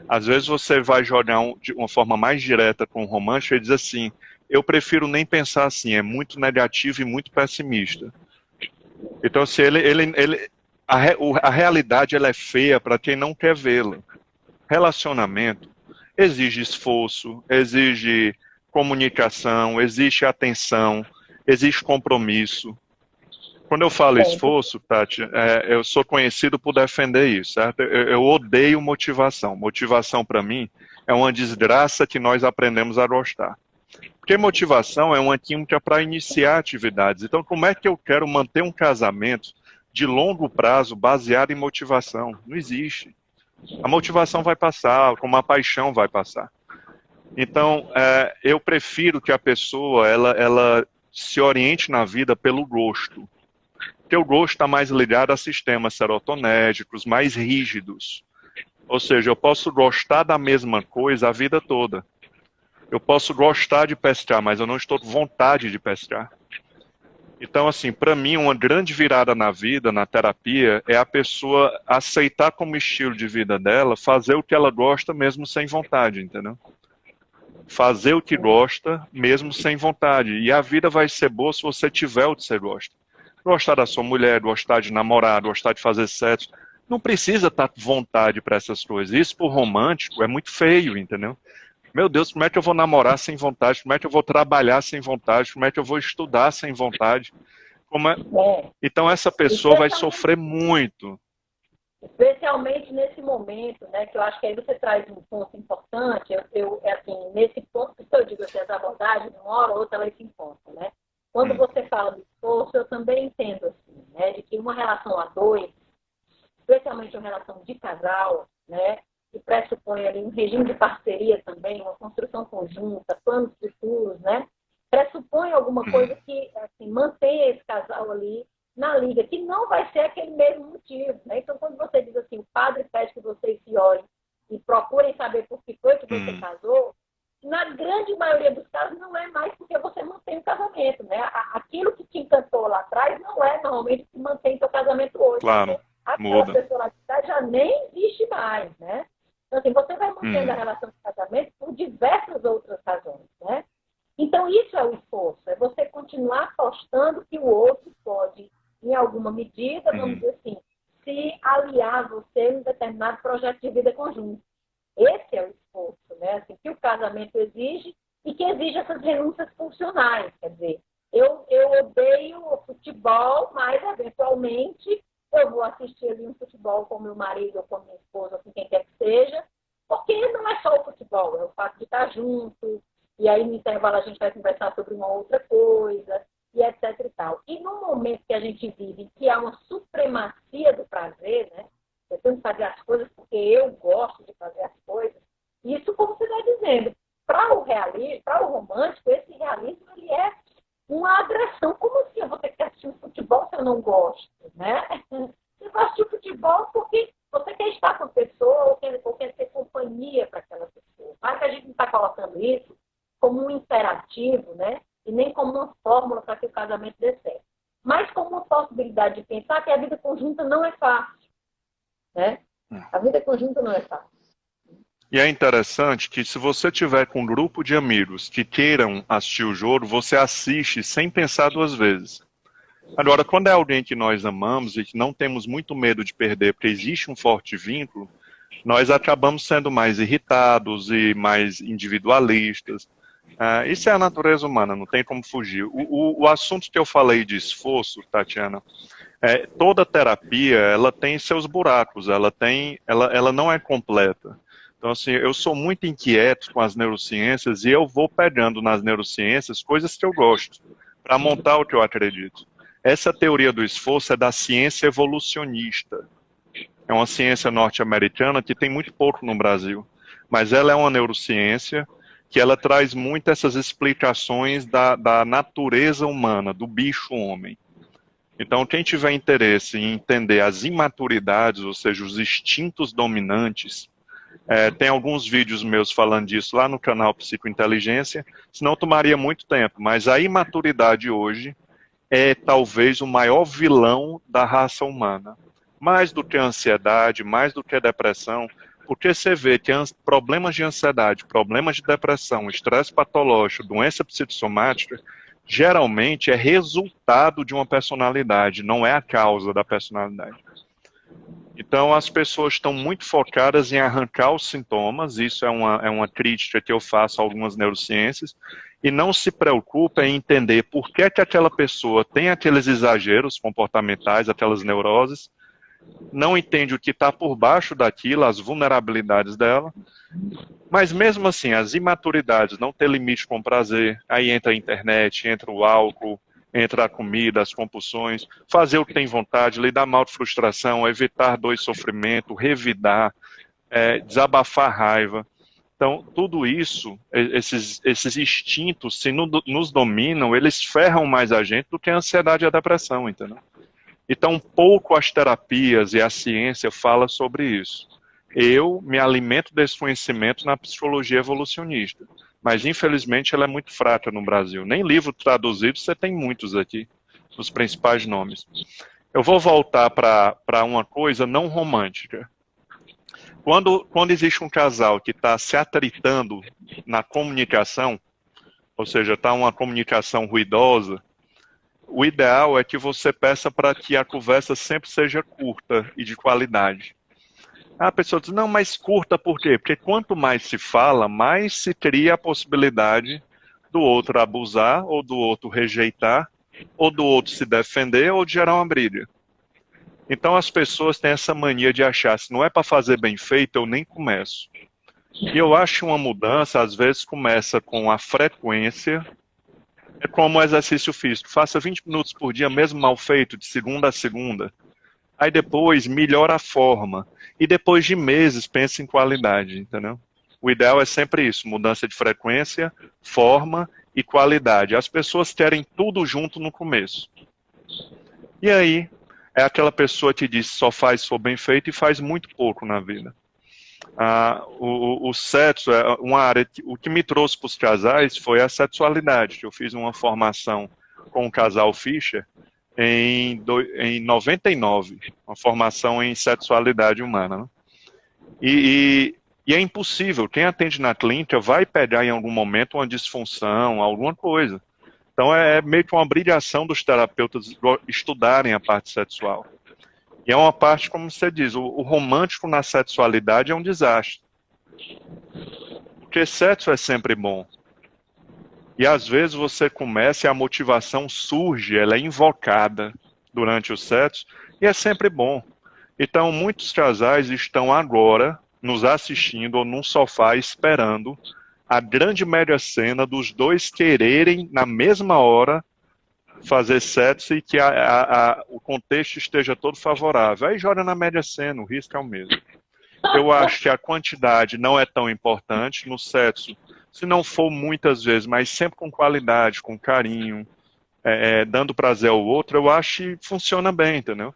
Às vezes você vai jogar de uma forma mais direta com o romântico e diz assim, eu prefiro nem pensar assim, é muito negativo e muito pessimista. Então, se a realidade ela é feia para quem não quer vê-la. Relacionamento exige esforço, exige comunicação, exige atenção, exige compromisso. Quando eu falo esforço, Tati, eu sou conhecido por defender isso, certo? Eu odeio motivação. Motivação, para mim, é uma desgraça que nós aprendemos a gostar. Porque motivação é uma química para iniciar atividades. Então, como é que eu quero manter um casamento de longo prazo baseado em motivação? Não existe. A motivação vai passar, como a paixão vai passar. Então, eu prefiro que a pessoa ela se oriente na vida pelo gosto. Porque o gosto está mais ligado a sistemas serotonérgicos, mais rígidos. Ou seja, eu posso gostar da mesma coisa a vida toda. Eu posso gostar de pescar, mas eu não estou com vontade de pescar. Então, assim, para mim, uma grande virada na vida, na terapia, é a pessoa aceitar como estilo de vida dela, fazer o que ela gosta mesmo sem vontade, entendeu? Fazer o que gosta mesmo sem vontade. E a vida vai ser boa se você tiver o que você gosta. Gostar da sua mulher, gostar de namorar, gostar de fazer sexo. Não precisa estar com vontade para essas coisas. Isso, por romântico, é muito feio, entendeu? Meu Deus, como é que eu vou namorar sem vontade? Como é que eu vou trabalhar sem vontade? Como é que eu vou estudar sem vontade? É, Então essa pessoa vai sofrer muito. especialmente nesse momento, né, que eu acho que aí você traz um ponto importante, assim, nesse ponto que eu digo assim, as abordagens, uma hora ou outra elas se encontram, né? Quando você fala do esforço, eu também entendo assim, né, de que uma relação a dois, especialmente uma relação de casal, né, que pressupõe ali um regime de parceria também, uma construção conjunta, planos futuros, né, pressupõe alguma coisa que assim, mantenha esse casal ali na liga, que não vai ser aquele mesmo motivo. Né? Então, quando você diz assim, o padre pede que vocês se olhem e procurem saber por que foi que você casou, na grande maioria dos casos não é mais porque você mantém o casamento. Né? Aquilo que te encantou lá atrás não é normalmente o que mantém seu casamento hoje. Claro, Aquela muda. personalidade já nem existe mais. Né? Então, assim, você vai mantendo a relação de casamento por diversas outras razões. Né? Então, isso é o esforço, é você continuar apostando que o outro pode, em alguma medida, vamos dizer assim, se aliar a você em um determinado projeto de vida conjunto. Esse é o esforço, né? Assim, que o casamento exige e que exige essas renúncias funcionais. Quer dizer, eu odeio o futebol, mas, eventualmente, eu vou assistir ali um futebol com meu marido ou com minha esposa, ou com quem quer que seja, porque não é só o futebol, é o fato de estar junto, e aí no intervalo a gente vai conversar sobre uma outra coisa, e etc e tal. E no momento que a gente vive, que há uma supremacia do prazer, né? Eu tenho que fazer as coisas porque eu gosto de fazer as coisas, isso, como você está dizendo, para o realismo, para o romântico, esse realismo ele é uma agressão. Como assim eu vou ter que assistir um futebol se eu não gosto? Né? Você vai assistir futebol porque você quer estar com a pessoa ou quer ter companhia para aquela pessoa. Mas que a gente não está colocando isso como um imperativo, né? E nem como uma fórmula para que o casamento dê certo. Mas como uma possibilidade de pensar que a vida conjunta não é fácil. Né? A vida conjunta não é fácil. E é interessante que se você tiver com um grupo de amigos que queiram assistir o jogo, você assiste sem pensar duas vezes. Agora, quando é alguém que nós amamos e que não temos muito medo de perder, porque existe um forte vínculo, nós acabamos sendo mais irritados e mais individualistas. Isso é a natureza humana, não tem como fugir. O assunto que eu falei de esforço, Tatiana, toda terapia ela tem seus buracos, ela não é completa. Então, assim, eu sou muito inquieto com as neurociências e eu vou pegando nas neurociências coisas que eu gosto, para montar o que eu acredito. Essa teoria do esforço é da ciência evolucionista. É uma ciência norte-americana que tem muito pouco no Brasil, mas ela é uma neurociência que ela traz muito essas explicações da natureza humana, do bicho homem. Então, quem tiver interesse em entender as imaturidades, ou seja, os instintos dominantes, tem alguns vídeos meus falando disso lá no canal Psicointeligência, senão tomaria muito tempo, mas a imaturidade hoje é talvez o maior vilão da raça humana. Mais do que a ansiedade, mais do que a depressão, porque você vê que problemas de ansiedade, problemas de depressão, estresse patológico, doença psicossomática, geralmente é resultado de uma personalidade, não é a causa da personalidade. Então, as pessoas estão muito focadas em arrancar os sintomas, isso é uma crítica que eu faço a algumas neurociências, e não se preocupa em entender por que aquela pessoa tem aqueles exageros comportamentais, aquelas neuroses, não entende o que está por baixo daquilo, as vulnerabilidades dela, mas mesmo assim, as imaturidades, não ter limite com o prazer, aí entra a internet, entra o álcool, entra a comida, as compulsões, fazer o que tem vontade, lidar mal de frustração, evitar dor e sofrimento, revidar, desabafar a raiva. Então, tudo isso, esses instintos, se nos dominam, eles ferram mais a gente do que a ansiedade e a depressão, entendeu? Então, pouco as terapias e a ciência fala sobre isso. Eu me alimento desse conhecimento na psicologia evolucionista, mas infelizmente ela é muito fraca no Brasil. Nem livro traduzido você tem muitos aqui. dos principais nomes. Eu vou voltar para uma coisa não romântica. Quando existe um casal que está se atritando na comunicação, ou seja, está uma comunicação ruidosa, o ideal é que você peça para que a conversa sempre seja curta e de qualidade. A pessoa diz, não, mas curta por quê? Porque quanto mais se fala, mais se cria a possibilidade do outro abusar, ou do outro rejeitar, ou do outro se defender, ou de gerar uma briga. Então as pessoas têm essa mania de achar, se não é para fazer bem feito, eu nem começo. E eu acho uma mudança, às vezes começa com a frequência, é como o exercício físico, faça 20 minutos por dia, mesmo mal feito, de segunda a segunda. Aí depois melhora a forma. E depois de meses, pensa em qualidade, entendeu? O ideal é sempre isso, mudança de frequência, forma e qualidade. As pessoas querem tudo junto no começo. E aí, é aquela pessoa que diz que só faz se for bem feito e faz muito pouco na vida. O sexo é uma área que, o que me trouxe para os casais foi a sexualidade. Eu fiz uma formação com o casal Fischer em 99, uma formação em sexualidade humana. Né? E é impossível, quem atende na clínica vai pegar em algum momento uma disfunção, alguma coisa. Então é meio que uma obrigação dos terapeutas estudarem a parte sexual. E é uma parte, como você diz, o romântico na sexualidade é um desastre. Porque sexo é sempre bom. E às vezes você começa e a motivação surge, ela é invocada durante o sexo, e é sempre bom. Então muitos casais estão agora nos assistindo ou num sofá esperando a grande média cena dos dois quererem, na mesma hora, fazer sexo e que o contexto esteja todo favorável. Aí joga na média cena, o risco é o mesmo. Eu acho que a quantidade não é tão importante no sexo, se não for muitas vezes, mas sempre com qualidade, com carinho, dando prazer ao outro, eu acho que funciona bem, entendeu?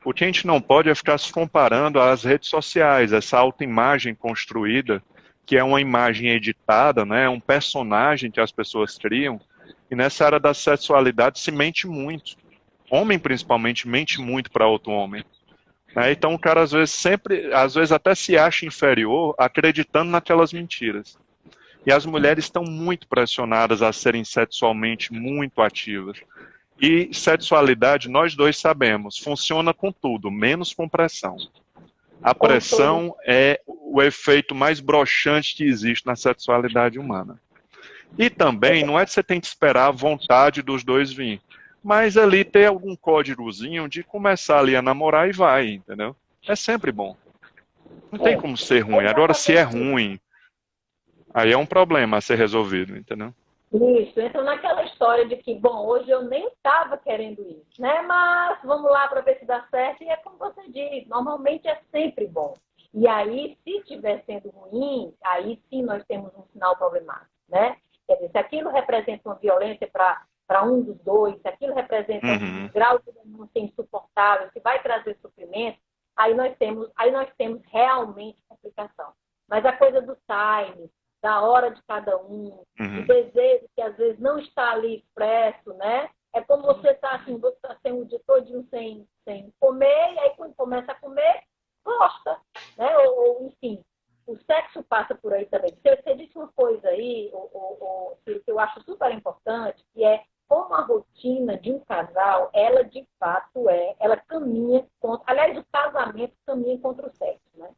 O que a gente não pode é ficar se comparando às redes sociais, essa autoimagem construída, que é uma imagem editada, né, um personagem que as pessoas criam, e nessa área da sexualidade se mente muito. Homem, principalmente, mente muito para outro homem. Então o cara às vezes até se acha inferior, acreditando naquelas mentiras. E as mulheres estão muito pressionadas a serem sexualmente muito ativas. E sexualidade, nós dois sabemos, funciona com tudo, menos com pressão. A pressão é o efeito mais broxante que existe na sexualidade humana. E também, não é que você tem que esperar a vontade dos dois vir, mas ali ter algum códigozinho de começar ali a namorar e vai, entendeu? É sempre bom. Não tem como ser ruim. Agora, se é ruim, aí é um problema a ser resolvido, entendeu? Isso, entra naquela história de que, bom, hoje eu nem estava querendo ir, né? Mas vamos lá para ver se dá certo. E é como você diz, normalmente é sempre bom. E aí, se estiver sendo ruim, aí sim nós temos um sinal problemático, né? Quer dizer, se aquilo representa uma violência para um dos dois, se aquilo representa um grau de denúncia insuportável, se vai trazer sofrimento, aí nós temos realmente complicação. Mas a coisa do time, da hora de cada um, o desejo que às vezes não está ali expresso, né? É como você está assim, você está o dia todinho sem comer, e aí quando começa a comer, gosta, né? Ou enfim, o sexo passa por aí também. Você disse uma coisa aí, que eu acho super importante, que é como a rotina de um casal, ela de fato ela caminha contra, aliás, o casamento caminha contra o sexo, né?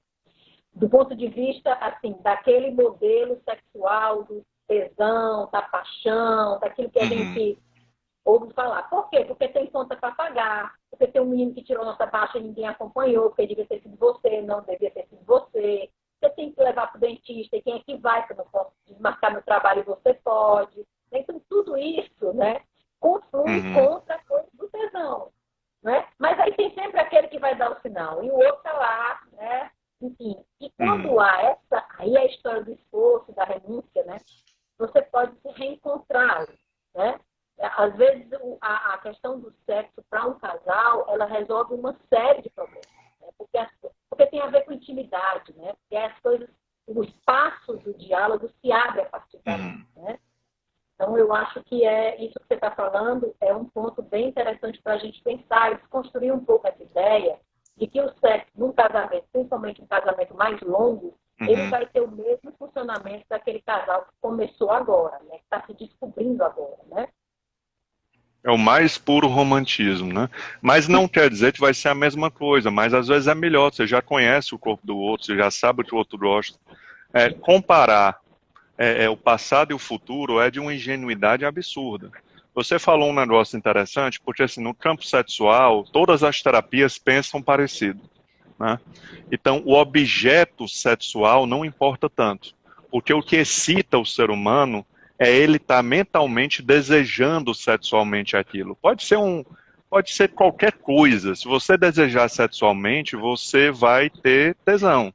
Do ponto de vista, assim, daquele modelo sexual, do tesão, da paixão, daquilo que a gente ouve falar. Por quê? Porque tem conta para pagar, porque tem um menino que tirou nossa baixa e ninguém acompanhou, porque devia ter sido você, não devia ter sido você. Você tem que levar para o dentista, e quem é que vai, que eu não posso desmarcar meu trabalho e você pode. Então, tudo isso, né, conflui contra a coisa do tesão. Né? Mas aí tem sempre aquele que vai dar o sinal, e o outro está lá, né? Enfim, e quando há aí a história do esforço, da renúncia, né? Você pode se reencontrar, né? Às vezes a questão do sexo para um casal, ela resolve uma série de problemas, né? Porque tem a ver com intimidade, né? Porque as coisas, o espaço do diálogo se abre a partir daí, né? Então eu acho que é isso que você está falando é um ponto bem interessante para a gente pensar e desconstruir um pouco essa ideia de que o sexo num casamento, principalmente um casamento mais longo, ele vai ter o mesmo funcionamento daquele casal que começou agora, né? Que está se descobrindo agora, né? É o mais puro romantismo, né? Mas não quer dizer que vai ser a mesma coisa, mas às vezes é melhor, você já conhece o corpo do outro, você já sabe o que o outro gosta. Comparar o passado e o futuro é de uma ingenuidade absurda. Você falou um negócio interessante, porque assim, no campo sexual, todas as terapias pensam parecido, né? Então, o objeto sexual não importa tanto, porque o que excita o ser humano é ele estar mentalmente desejando sexualmente aquilo. Pode ser qualquer coisa. Se você desejar sexualmente, você vai ter tesão.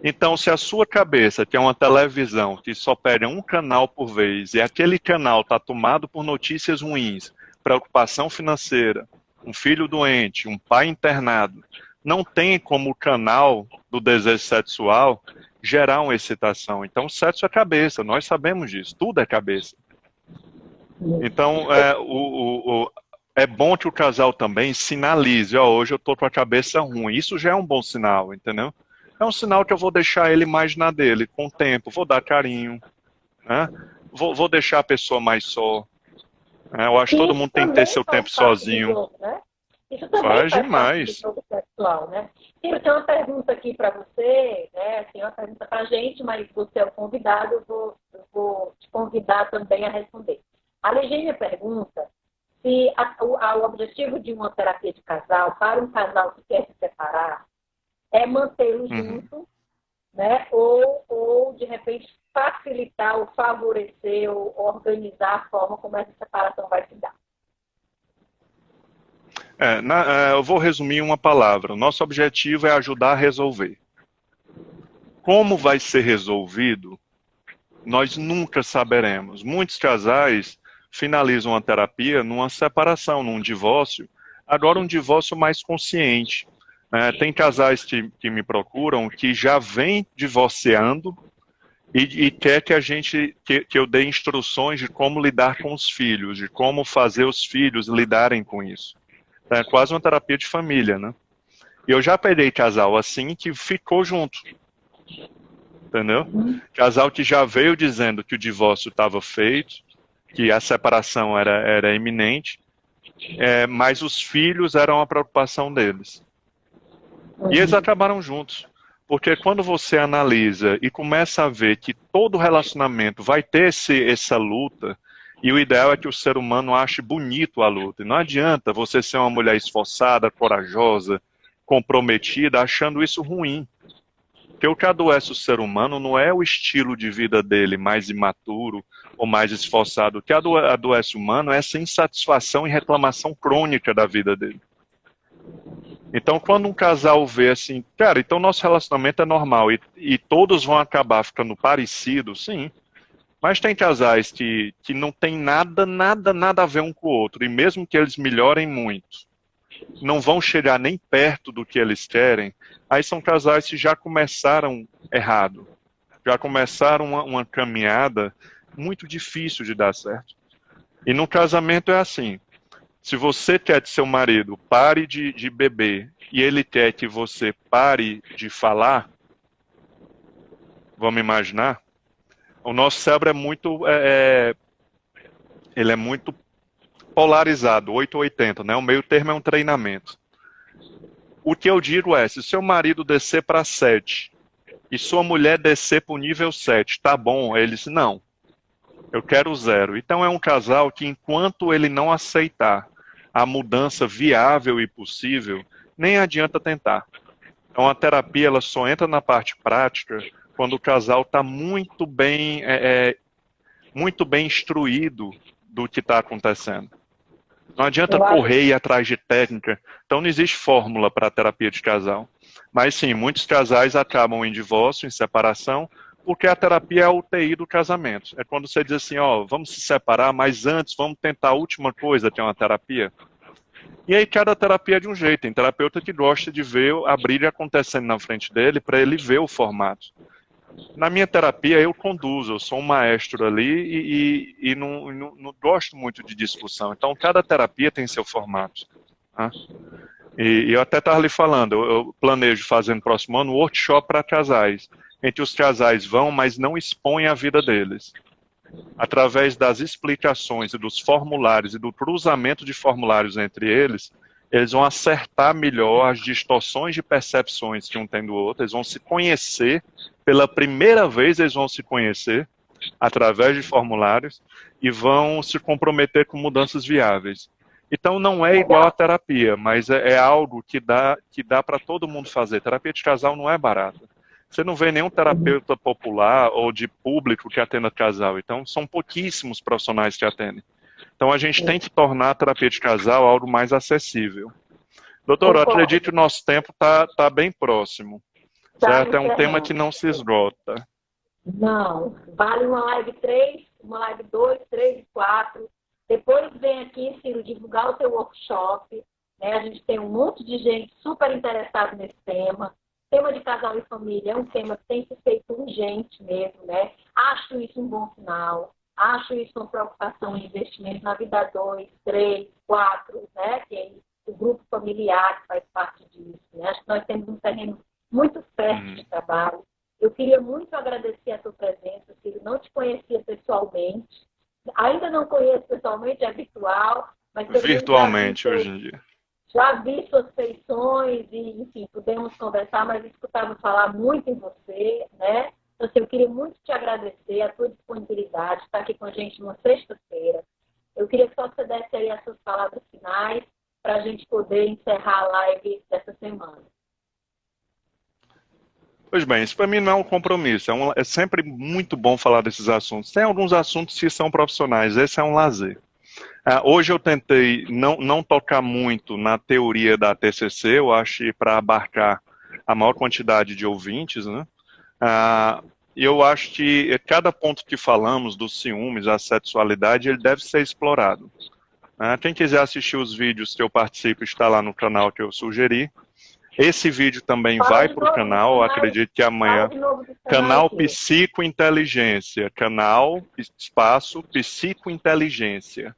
Então, se a sua cabeça, que é uma televisão que só pega um canal por vez, e aquele canal está tomado por notícias ruins, preocupação financeira, um filho doente, um pai internado, não tem como o canal do desejo sexual gerar uma excitação. Então, o sexo é cabeça, nós sabemos disso, tudo é cabeça. Então, é bom que o casal também sinalize, hoje eu estou com a cabeça ruim. Isso já é um bom sinal, entendeu? É um sinal que eu vou deixar ele mais na dele, com o tempo, vou dar carinho, né? Vou deixar a pessoa mais só. Né? Eu acho que todo mundo tem que ter seu tempo sozinho. Jogo, né? Isso também faz demais. Parte do jogo sexual, né? Eu tenho uma pergunta aqui para você, né? Tem uma pergunta para a gente, mas você é o convidado, eu vou te convidar também a responder. A Legênia pergunta se o objetivo de uma terapia de casal, para um casal que quer se separar, é mantê-lo junto, né? Ou, de repente, facilitar ou favorecer ou organizar a forma como essa separação vai se dar. Eu vou resumir em uma palavra. O nosso objetivo é ajudar a resolver. Como vai ser resolvido, nós nunca saberemos. Muitos casais finalizam a terapia numa separação, num divórcio. Agora, um divórcio mais consciente. Tem casais que me procuram que já vêm divorciando e quer que eu dê instruções de como lidar com os filhos, de como fazer os filhos lidarem com isso. É quase uma terapia de família, né? E eu já peguei casal assim que ficou junto. Entendeu? Casal que já veio dizendo que o divórcio estava feito, que a separação era iminente, mas os filhos eram a preocupação deles. E eles acabaram juntos. Porque quando você analisa e começa a ver que todo relacionamento vai ter essa luta, e o ideal é que o ser humano ache bonito a luta. E não adianta você ser uma mulher esforçada, corajosa, comprometida, achando isso ruim. Porque o que adoece o ser humano não é o estilo de vida dele mais imaturo ou mais esforçado. O que adoece o humano é essa insatisfação e reclamação crônica da vida dele. Então, quando um casal vê assim, cara, então nosso relacionamento é normal e todos vão acabar ficando parecidos, sim. Mas tem casais que não tem nada a ver um com o outro. E mesmo que eles melhorem muito, não vão chegar nem perto do que eles querem. Aí são casais que já começaram errado. Já começaram uma caminhada muito difícil de dar certo. E no casamento é assim. Se você quer que seu marido pare de beber e ele quer que você pare de falar, vamos imaginar, o nosso cérebro ele é muito polarizado, 8 ou 80, né? O meio termo é um treinamento. O que eu digo é, se seu marido descer para 7 e sua mulher descer para o nível 7, tá bom? Ele disse, não, eu quero 0. Então é um casal que enquanto ele não aceitar a mudança viável e possível, nem adianta tentar. Então a terapia ela só entra na parte prática quando o casal está muito bem instruído do que está acontecendo. Não adianta correr e ir atrás de técnica. Então não existe fórmula para a terapia de casal. Mas sim, muitos casais acabam em divórcio, em separação, porque a terapia é a UTI do casamento. É quando você diz assim, vamos se separar, mas antes vamos tentar a última coisa, que é uma terapia. E aí cada terapia é de um jeito. Tem terapeuta que gosta de ver a briga acontecendo na frente dele para ele ver o formato. Na minha terapia, eu conduzo, eu sou um maestro ali e não gosto muito de discussão. Então, cada terapia tem seu formato. Tá? E eu até estava lhe falando, eu planejo fazer no próximo ano um workshop para casais. Em que os casais vão, mas não expõem a vida deles. Através das explicações e dos formulários e do cruzamento de formulários entre eles, eles vão acertar melhor as distorções de percepções que um tem do outro, eles vão se conhecer, pela primeira vez eles vão se conhecer, através de formulários, e vão se comprometer com mudanças viáveis. Então não é igual à terapia, mas é algo que dá para todo mundo fazer. Terapia de casal não é barata. Você não vê nenhum terapeuta popular ou de público que atenda casal. Então são pouquíssimos profissionais que atendem. Então a gente tem que tornar a terapia de casal algo mais acessível. Doutor, eu acredito que o nosso tempo está bem próximo. Certo? É um tema que não se esgota. Não. Vale uma live 3, uma live 2, 3 e 4. Depois vem aqui, Ciro, divulgar o seu workshop. Né? A gente tem um monte de gente super interessada nesse tema. O tema de casal e família é um tema que tem que ser feito urgente mesmo. Né? Acho isso um bom sinal. Acho isso uma preocupação em investimento na vida 2, 3, 4, né? Que é o grupo familiar que faz parte disso. Né? Acho que nós temos um terreno muito fértil de trabalho. Eu queria muito agradecer a tua presença, Ciro. Não te conhecia pessoalmente. Ainda não conheço pessoalmente, é virtual. Mas virtualmente, hoje em dia. Já vi suas feições e, enfim, pudemos conversar, mas escutava falar muito em você, né? Então, assim, eu queria muito te agradecer a tua disponibilidade, estar aqui com a gente numa sexta-feira. Eu queria que só você desse aí as suas palavras finais para a gente poder encerrar a live dessa semana. Pois bem, isso para mim não é um compromisso, é sempre muito bom falar desses assuntos. Tem alguns assuntos que são profissionais, esse é um lazer. Hoje eu tentei não tocar muito na teoria da TCC, eu acho que para abarcar a maior quantidade de ouvintes, né? Eu acho que cada ponto que falamos dos ciúmes, a sexualidade, ele deve ser explorado. Quem quiser assistir os vídeos que eu participo, está lá no canal que eu sugeri. Esse vídeo também vai para o canal, acredito que amanhã. Canal Psicointeligência, canal espaço Psicointeligência.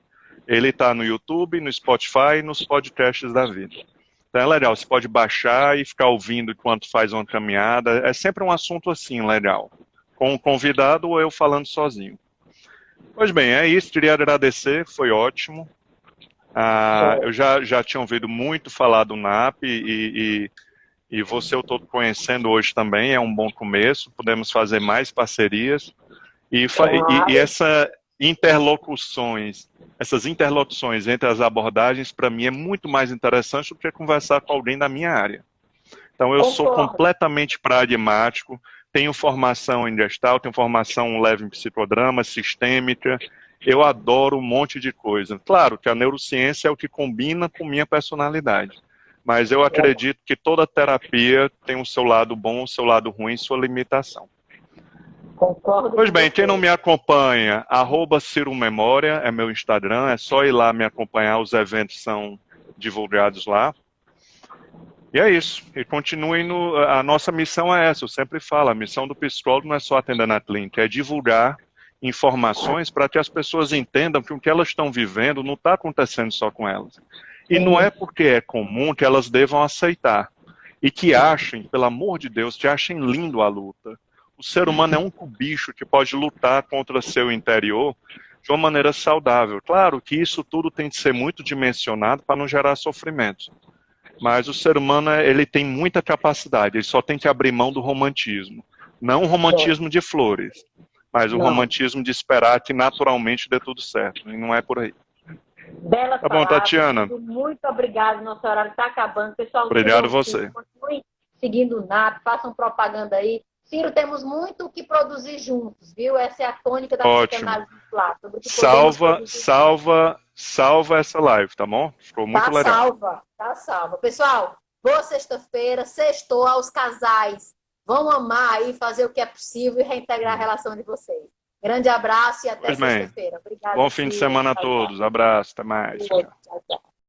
Ele está no YouTube, no Spotify e nos podcasts da vida. Então é legal, você pode baixar e ficar ouvindo enquanto faz uma caminhada. É sempre um assunto assim, legal. Com um convidado ou eu falando sozinho. Pois bem, é isso, queria agradecer, foi ótimo. Eu já tinha ouvido muito falar do NAP e você eu estou conhecendo hoje também, é um bom começo, podemos fazer mais parcerias e essas interlocuções entre as abordagens, para mim é muito mais interessante do que conversar com alguém da minha área. Então eu sou completamente pragmático, tenho formação em Gestalt, tenho formação leve em psicodrama, sistêmica. Eu adoro um monte de coisa. Claro que a neurociência é o que combina com minha personalidade. Mas eu acredito que toda terapia tem o seu lado bom, o seu lado ruim, sua limitação. Concordo. Pois bem, quem não me acompanha, @CiroMemória é meu Instagram, é só ir lá me acompanhar, os eventos são divulgados lá. E é isso. E continuem a nossa missão é essa, eu sempre falo, a missão do psicólogo não é só atender na clínica, é divulgar informações para que as pessoas entendam que o que elas estão vivendo não está acontecendo só com elas. E não é porque é comum que elas devam aceitar. E que achem, pelo amor de Deus, que achem lindo a luta. O ser humano é um bicho que pode lutar contra seu interior de uma maneira saudável. Claro que isso tudo tem que ser muito dimensionado para não gerar sofrimento. Mas o ser humano, ele tem muita capacidade, ele só tem que abrir mão do romantismo. Não o romantismo de flores, mas o romantismo de esperar que naturalmente dê tudo certo. E não é por aí. Belas tá bom, Tatiana. Muito obrigada, nosso horário está acabando. Pessoal, obrigado você. Continue seguindo o NAP, façam propaganda aí. Ciro, temos muito o que produzir juntos, viu? Essa é a tônica da psicanálise lá. Salva essa live, tá bom? Ficou muito legal. Tá salva. Pessoal, boa sexta-feira, sextou aos casais. Vão amar aí, fazer o que é possível e reintegrar a relação de vocês. Grande abraço e até sexta-feira. Obrigada. Bom fim de semana a todos. Abraço, até mais. Tchau, tchau.